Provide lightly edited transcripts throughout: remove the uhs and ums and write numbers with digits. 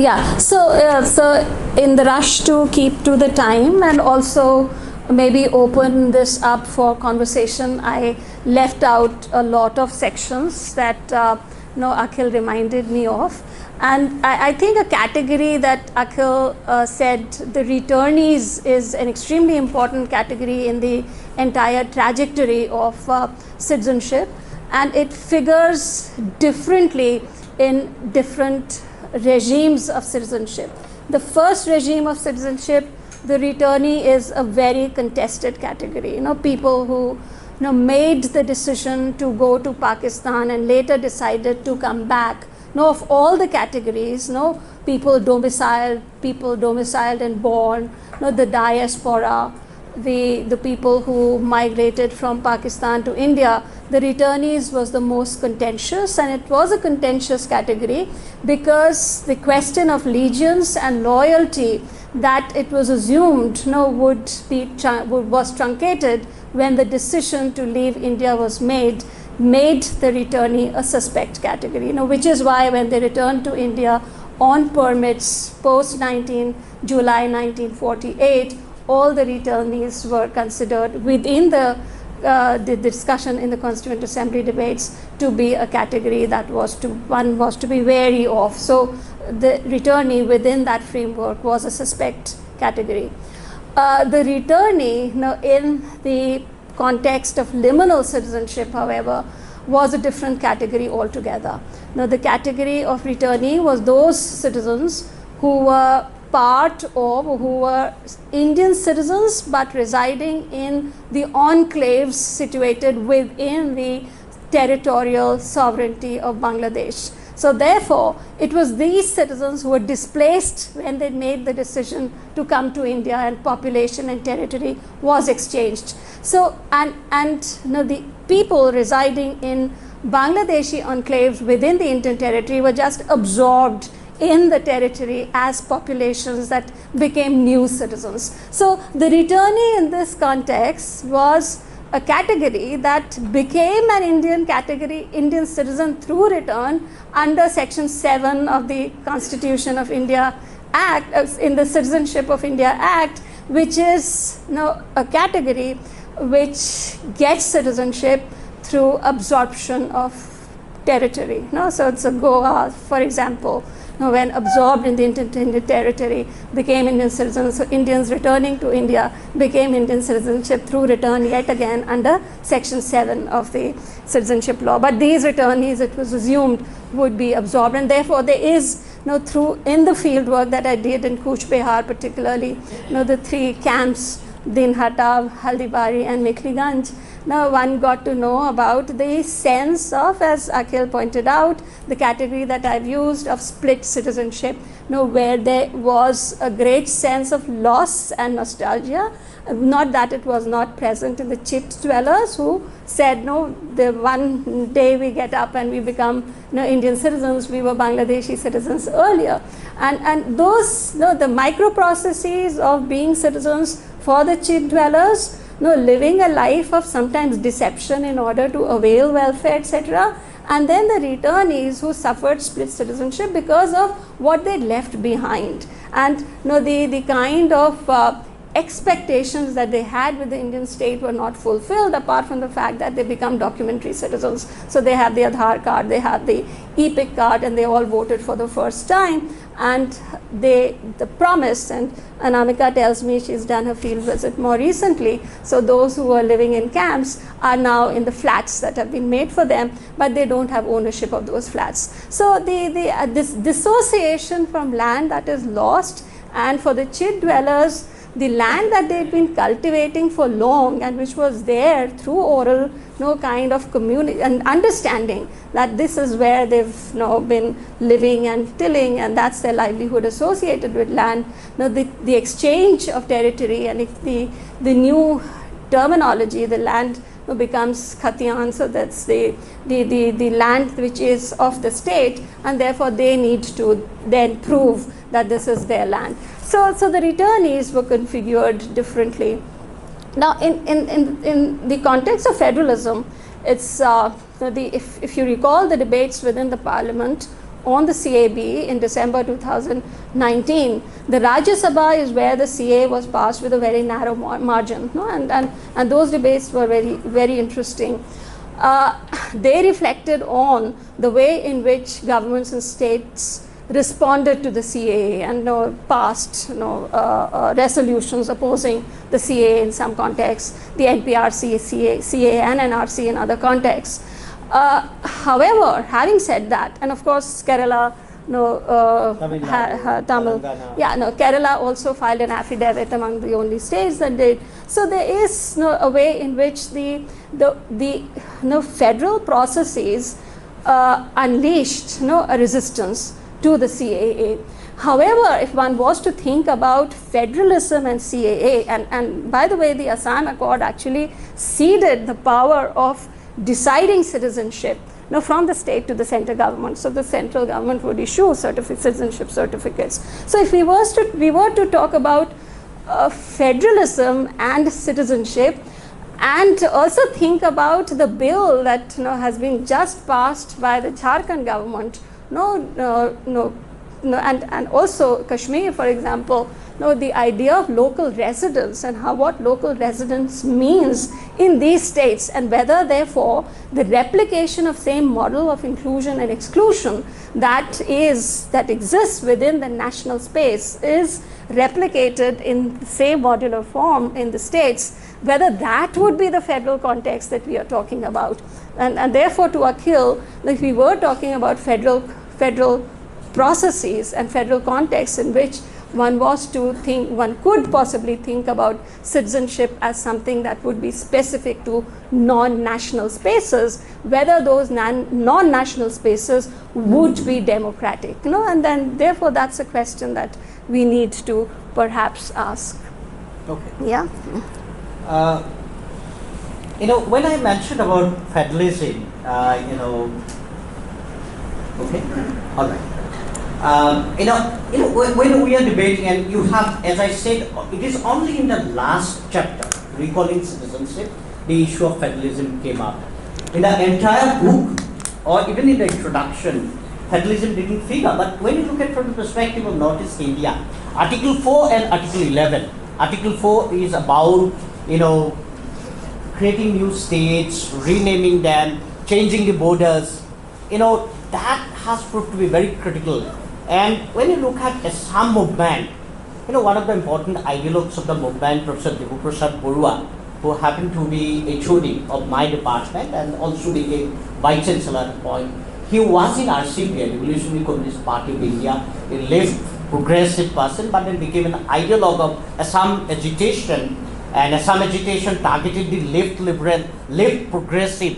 Yeah, so in the rush to keep to the time and also maybe open this up for conversation, I left out a lot of sections that Akhil reminded me of. And I think a category that Akhil said, the returnees, is an extremely important category in the entire trajectory of citizenship, and it figures differently in different regimes of citizenship. The first regime of citizenship, the returnee, is a very contested category. People who made the decision to go to Pakistan and later decided to come back. Of all the categories, people domiciled and born, the diaspora, the people who migrated from Pakistan to India, the returnees was the most contentious, and it was a contentious category because the question of allegiance and loyalty that it was assumed was truncated when the decision to leave India was made the returnee a suspect category, which is why when they returned to India on permits post July 1948, all the returnees were considered within the discussion in the Constituent Assembly debates to be a category that one was to be wary of. So the returnee within that framework was a suspect category. The returnee, in the context of liminal citizenship, however, was a different category altogether. The category of returnee was those citizens who were part of, who were Indian citizens but residing in the enclaves situated within the territorial sovereignty of Bangladesh. So therefore, it was these citizens who were displaced when they made the decision to come to India, and population and territory was exchanged. So, and the people residing in Bangladeshi enclaves within the Indian territory were just absorbed in the territory as populations that became new citizens. So the returnee in this context was a category that became an Indian citizen through return under Section 7 of the Constitution of India Act, in the Citizenship of India Act, which is a category which gets citizenship through absorption of territory. So it's a Goa, for example, when absorbed in the Indian territory, became Indian citizens. So Indians returning to India became Indian citizenship through return, yet again under Section 7 of the citizenship law. But these returnees, it was assumed, would be absorbed, and therefore there is through in the field work that I did in Cooch Behar, particularly the three camps, Dinhata, Haldibari and Mekhliganj. Now one got to know about the sense of, as Akhil pointed out, the category that I've used of split citizenship, where there was a great sense of loss and nostalgia. Not that it was not present in the chit dwellers who said, the one day we get up and we become Indian citizens, we were Bangladeshi citizens earlier. And those, the micro processes of being citizens for the chit dwellers, living a life of sometimes deception in order to avail welfare, etc. And then the returnees who suffered split citizenship because of what they left behind. And the kind of expectations that they had with the Indian state were not fulfilled, apart from the fact that they become documentary citizens. So they have the Aadhaar card, they have the EPIC card, and they all voted for the first time. And the promise, and Anamika tells me she's done her field visit more recently, so those who were living in camps are now in the flats that have been made for them, but they don't have ownership of those flats. So this dissociation from land that is lost, and for the chit dwellers, the land that they'd been cultivating for long and which was there through oral kind of community and understanding that this is where they've been living and tilling, and that's their livelihood associated with land. The exchange of territory and the new terminology, the land becomes khatiyan, so that's the land which is of the state, and therefore they need to then prove that this is their land. So the returnees were configured differently. Now, in the context of federalism, it's if you recall the debates within the parliament on the CAB in December 2019, the Rajya Sabha is where the CA was passed with a very narrow margin, no? And those debates were very, very interesting. They reflected on the way in which governments and states responded to the CAA and passed resolutions opposing the CAA in some contexts, the NPRC, CAA and NRC in other contexts. However, having said that, and of course Kerala, Tamil, Kerala also filed an affidavit among the only states that did. So there is a way in which the federal processes unleashed a resistance to the CAA. However, if one was to think about federalism and CAA, and by the way, the Assam Accord actually ceded the power of deciding citizenship from the state to the central government. So the central government would issue citizenship certificates. So if we were to talk about federalism and citizenship, and also think about the bill that has been just passed by the Jharkhand government, and also Kashmir, for example, the idea of local residence and what local residence means in these states, and whether therefore the replication of same model of inclusion and exclusion that exists within the national space is replicated in the same modular form in the states, whether that would be the federal context that we are talking about. And therefore, to Akhil, if we were talking about federal processes and federal contexts in which one could possibly think about citizenship as something that would be specific to non-national spaces, whether those non-national spaces would be democratic, and then therefore that's a question that we need to perhaps ask. Okay. Yeah. When I mentioned about federalism, okay, all right. When we are debating, and you have, as I said, it is only in the last chapter, Recalling Citizenship, the issue of federalism came up. In the entire book, or even in the introduction, federalism didn't figure. But when you look at from the perspective of Northeast India, Article 4 and Article 11. Article 4 is about, creating new states, renaming them, changing the borders. That has proved to be very critical. And when you look at Assam movement, one of the important ideologues of the movement, Professor Devu Prasad Barua, who happened to be HOD of my department and also became Vice Chancellor at a point, he was in RCP, Revolutionary Communist Party of India, a left progressive person, but then became an ideologue of Assam agitation. And Assam agitation targeted the left liberal, left progressive,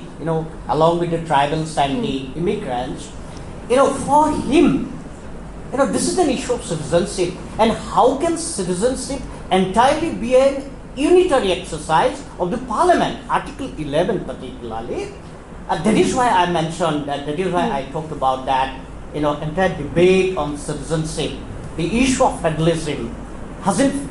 along with the tribals and the immigrants. For him, this is an issue of citizenship. And how can citizenship entirely be a unitary exercise of the parliament? Article 11 particularly. That is why I mentioned that, that is why I talked about that, entire debate on citizenship. The issue of federalism hasn't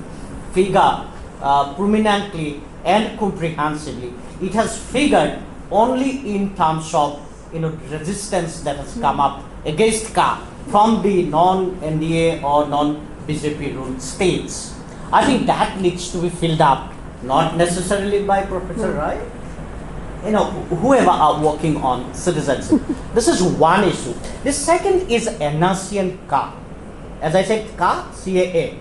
figured prominently and comprehensively. It has figured only in terms of resistance that has come up against Ka from the non-NDA or non-BJP ruled states. I think that needs to be filled up, not necessarily by Professor Roy, whoever are working on citizenship. This is one issue. The second is NRC and Ka. As I said, Ka, CAA.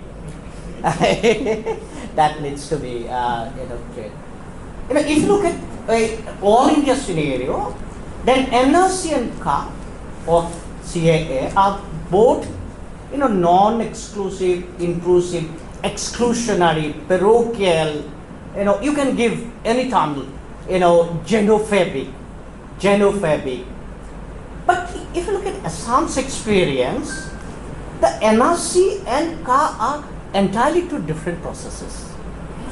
That needs to be, clear. If you look at all India scenario, then NRC and Ka or CAA are both, non-exclusive, intrusive, exclusionary, parochial. You can give any term, xenophobic. But if you look at Assam's experience, the NRC and Ka are entirely two different processes,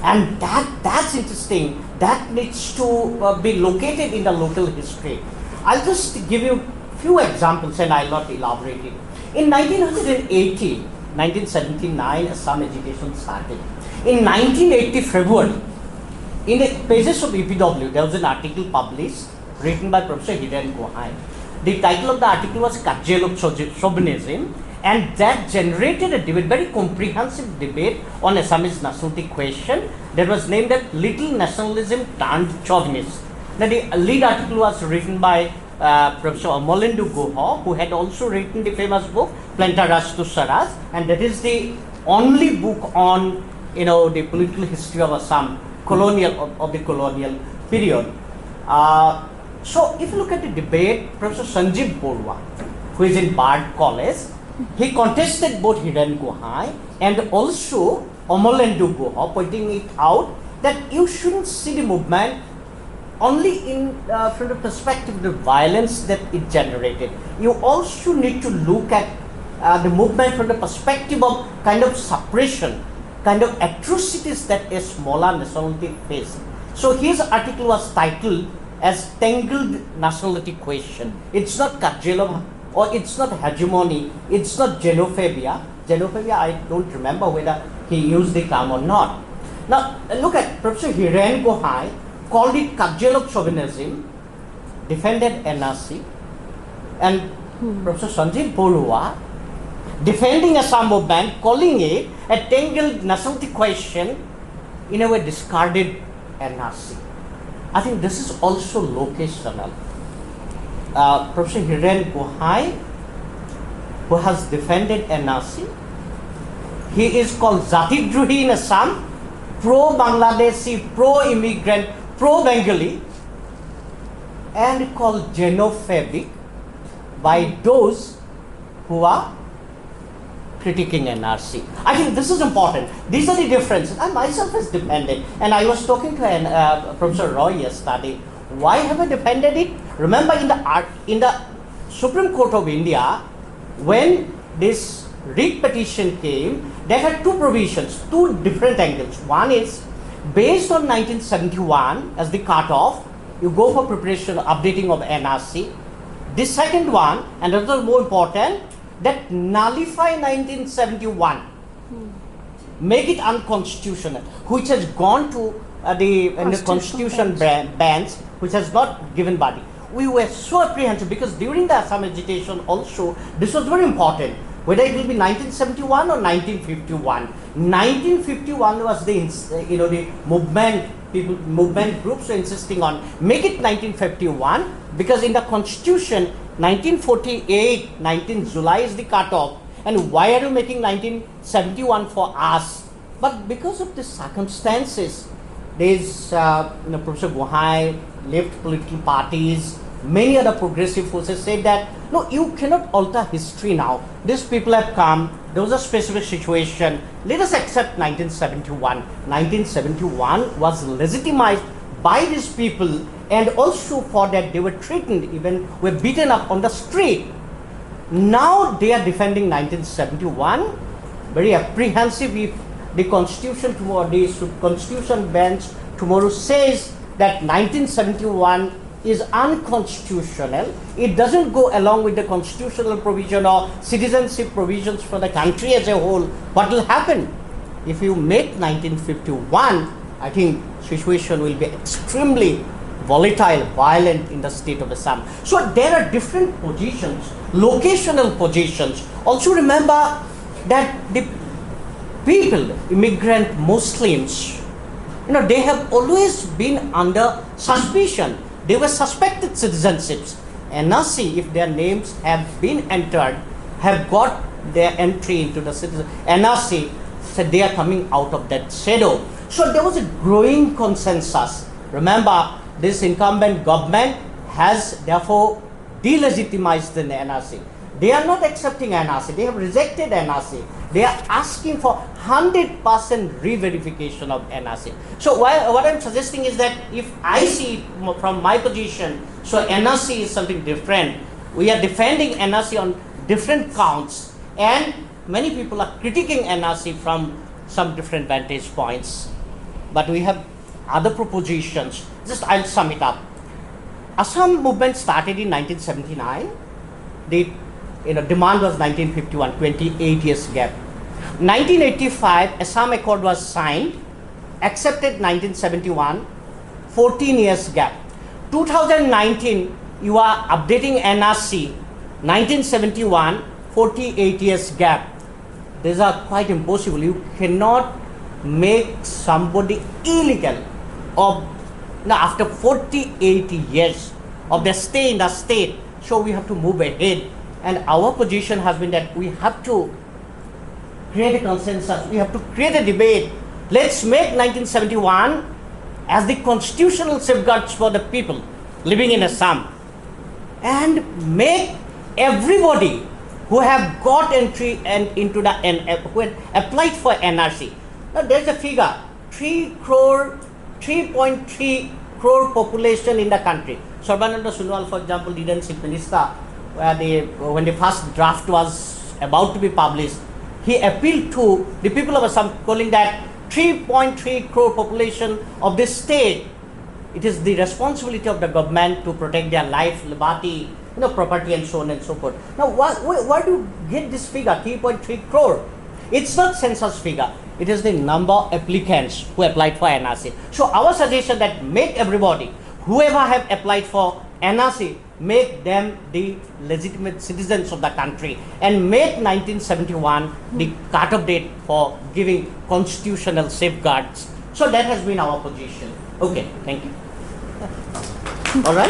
and that's interesting. That needs to be located in the local history. I'll just give you a few examples and I'll not elaborate it. In 1979, Assam agitation started. In 1980 February, in the pages of EPW, there was an article published written by Professor Hiren Gohain. The title of the article was Cudgel of Chauvinism, and that generated a debate, very comprehensive debate on Assamese nationality question that was named as Little Nationalism Turned Chauvinist. Now, the lead article was written by Professor Amolendu Guha, who had also written the famous book Plantaraj to Saraj, and that is the only book on the political history of Assam, of the colonial period. So, if you look at the debate, Professor Sanjeev Borua, who is in Bard College, he contested both Hiren Gohai and also Amolendu Guha, pointing it out that you shouldn't see the movement only from the perspective of the violence that it generated. You also need to look at the movement from the perspective of kind of suppression, kind of atrocities that a smaller nationality faced. So his article was titled as Tangled Nationality Question. It's not Cudgel or it's not hegemony, it's not xenophobia. Xenophobia, I don't remember whether he used the term or not. Now, look at Professor Hiren Gohai, called it Cudgel of Chauvinism, defended NRC, and Professor Sanjeev Borua, defending Assam movement, calling it a tangled nationality question, in a way discarded NRC. I think this is also locational. Professor Hiren Gohai, who has defended NRC, he is called Zatidrohi in Assam, pro-Bangladeshi, pro-immigrant, pro-Bengali, and called xenophobic by those who are critiquing NRC. I think this is important. These are the differences. I myself has defended, and I was talking to Professor Roy yesterday. Why have I defended it? Remember, in the Supreme Court of India, when this writ petition came, there had two provisions, two different angles. One is based on 1971 as the cutoff, you go for preparation, updating of NRC. The second one, and that was more important, that nullify 1971, make it unconstitutional, which has gone to the constitution bans, which has not given body. We were so apprehensive because during the Assam agitation also, this was very important, whether it will be 1971 or 1951. 1951 was the movement groups were insisting on make it 1951 because in the constitution 1948, 19 July is the cutoff, and why are you making 1971 for us? But because of the circumstances, there's Professor Gohai, left political parties, many other progressive forces said that no, you cannot alter history now. These people have come, there was a specific situation, let us accept 1971. 1971 was legitimized by these people, and also for that they were threatened, even were beaten up on the street. Now they are defending 1971, very apprehensive if the constitution tomorrow, the constitution bench tomorrow says that 1971 is unconstitutional. It doesn't go along with the constitutional provision or citizenship provisions for the country as a whole. What will happen? If you make 1951, I think situation will be extremely volatile, violent in the state of Assam. So there are different positions, locational positions. Also remember that the people, immigrant Muslims, they have always been under suspicion. They were suspected citizenships. NRC, if their names have been entered, have got their entry into the citizen. NRC said they are coming out of that shadow. So there was a growing consensus. Remember, this incumbent government has therefore delegitimized the NRC. They are not accepting NRC. They have rejected NRC. They are asking for 100% re-verification of NRC. So what I'm suggesting is that if I see it from my position, so NRC is something different. We are defending NRC on different counts, and many people are critiquing NRC from some different vantage points. But we have other propositions. Just I'll sum it up. Assam movement started in 1979. The demand was 1951, 28 years gap. 1985, Assam Accord was signed, accepted 1971, 14 years gap. 2019, you are updating NRC 1971, 48 years gap. These are quite impossible. You cannot make somebody illegal of now after 48 years of their stay in the state. So we have to move ahead, and our position has been that we have to create a consensus, we have to create a debate. Let's make 1971 as the constitutional safeguards for the people living in Assam, and make everybody who have got entry and into the who had applied for NRC. Now there's a figure, 3.3 crore population in the country. Sarbananda Sunwal, for example, didn't Chief Minister, when the first draft was about to be published, he appealed to the people of Assam, calling that 3.3 crore population of this state. It is the responsibility of the government to protect their life, liberty, property, and so on and so forth. Now, why do you get this figure, 3.3 crore? It's not census figure. It is the number of applicants who applied for NRC. So our suggestion that make everybody, whoever have applied for NRC, make them the legitimate citizens of the country, and make 1971 the cut-off date for giving constitutional safeguards. So that has been our position. Okay, thank you. All right.